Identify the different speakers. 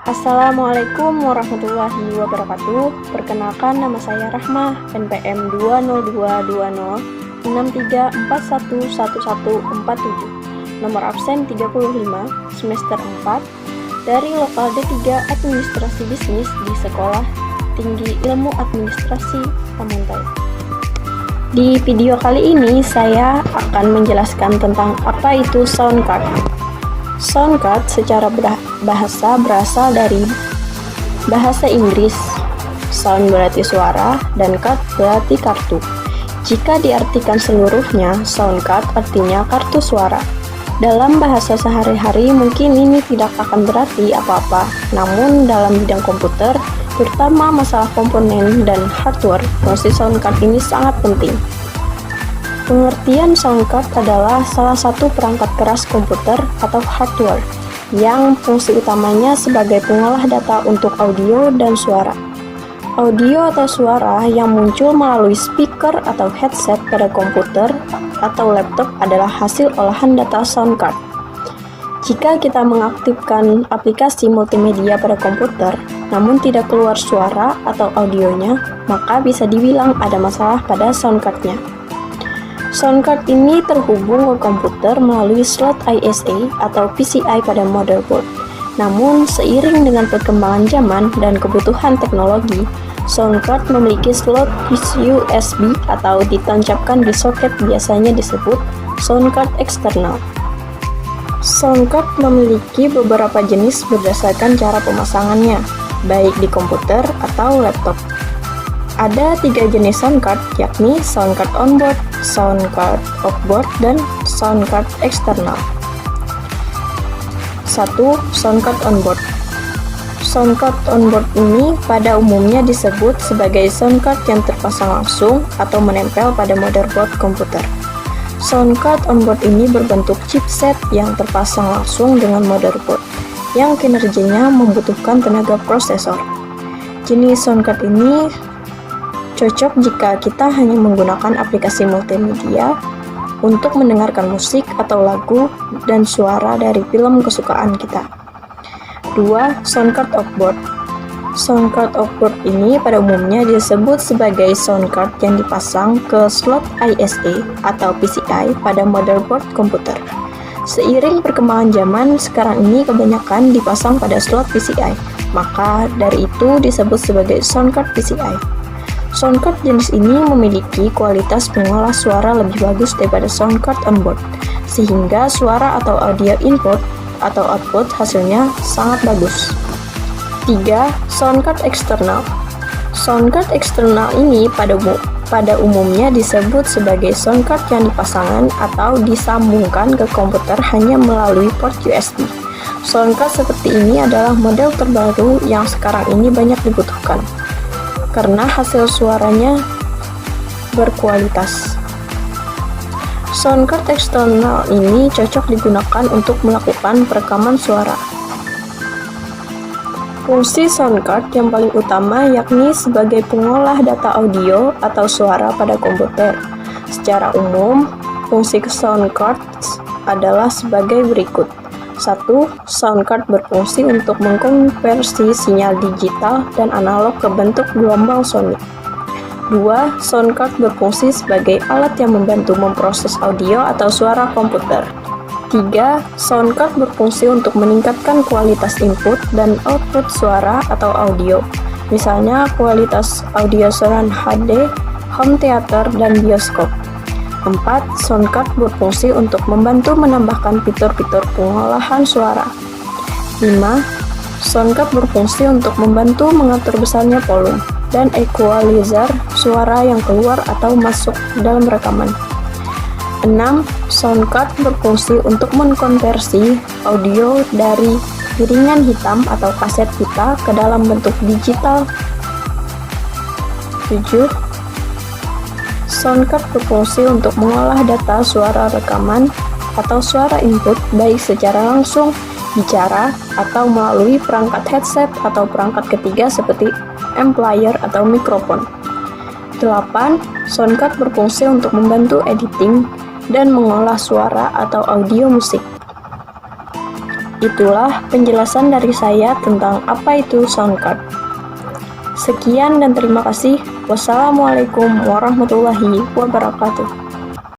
Speaker 1: Assalamualaikum warahmatullahi wabarakatuh. Perkenalkan, nama saya Rahmah, NPM 2022063411147, nomor absen 35, semester 4, dari lokal D3 Administrasi Bisnis di Sekolah Tinggi Ilmu Administrasi Pamuntai. Di video kali ini saya akan menjelaskan tentang apa itu sound card. Sound card secara bahasa berasal dari bahasa Inggris. Sound berarti suara dan card berarti kartu. Jika diartikan seluruhnya, sound card artinya kartu suara. Dalam bahasa sehari-hari mungkin ini tidak akan berarti apa-apa, namun dalam bidang komputer, terutama masalah komponen dan hardware, fungsi sound card ini sangat penting. Pengertian sound card adalah salah satu perangkat keras komputer atau hardware yang fungsi utamanya sebagai pengolah data untuk audio dan suara. Audio atau suara yang muncul melalui speaker atau headset pada komputer atau laptop adalah hasil olahan data sound card. Jika kita mengaktifkan aplikasi multimedia pada komputer, namun tidak keluar suara atau audionya, maka bisa dibilang ada masalah pada sound card-nya. Sound card ini terhubung ke komputer melalui slot ISA atau PCI pada motherboard. Namun, seiring dengan perkembangan zaman dan kebutuhan teknologi, sound card memiliki slot USB atau ditancapkan di soket, biasanya disebut sound card eksternal. Sound card memiliki beberapa jenis berdasarkan cara pemasangannya, baik di komputer atau laptop. Ada 3 jenis sound card, yakni sound card onboard, sound card offboard, dan sound card eksternal. 1. Sound card onboard. Sound card onboard ini pada umumnya disebut sebagai sound card yang terpasang langsung atau menempel pada motherboard komputer. Sound card onboard ini berbentuk chipset yang terpasang langsung dengan motherboard, yang kinerjanya membutuhkan tenaga prosesor. Jenis sound card ini cocok jika kita hanya menggunakan aplikasi multimedia untuk mendengarkan musik atau lagu dan suara dari film kesukaan kita. 2. Sound card offboard. Sound card offboard ini pada umumnya disebut sebagai sound card yang dipasang ke slot ISA atau PCI pada motherboard komputer. Seiring perkembangan zaman, sekarang ini kebanyakan dipasang pada slot PCI, maka dari itu disebut sebagai sound card PCI. Sound card jenis ini memiliki kualitas pengolah suara lebih bagus daripada sound card onboard, sehingga suara atau audio input atau output hasilnya sangat bagus. 3. Sound card eksternal. Sound card eksternal ini pada umumnya disebut sebagai sound card yang dipasangkan atau disambungkan ke komputer hanya melalui port USB. Sound card seperti ini adalah model terbaru yang sekarang ini banyak dibutuhkan, karena hasil suaranya berkualitas. Sound card eksternal ini cocok digunakan untuk melakukan perekaman suara. Fungsi sound card yang paling utama yakni sebagai pengolah data audio atau suara pada komputer. Secara umum, fungsi sound cards adalah sebagai berikut. 1. Sound card berfungsi untuk mengkonversi sinyal digital dan analog ke bentuk gelombang sonik. 2. Sound card berfungsi sebagai alat yang membantu memproses audio atau suara komputer. 3. Sound card berfungsi untuk meningkatkan kualitas input dan output suara atau audio, misalnya kualitas audio surround HD, home theater, dan bioskop. 4. Sound card berfungsi untuk membantu menambahkan fitur-fitur pengolahan suara. 5. Sound card berfungsi untuk membantu mengatur besarnya volume dan equalizer suara yang keluar atau masuk dalam rekaman. 6. Sound card berfungsi untuk mengkonversi audio dari piringan hitam atau kaset kita ke dalam bentuk digital. 7. Sound card berfungsi untuk mengolah data suara rekaman atau suara input baik secara langsung, bicara, atau melalui perangkat headset atau perangkat ketiga seperti amplifier atau mikrofon. 8. Sound card berfungsi untuk membantu editing dan mengolah suara atau audio musik. Itulah penjelasan dari saya tentang apa itu sound card. Sekian dan terima kasih. Wassalamualaikum warahmatullahi wabarakatuh.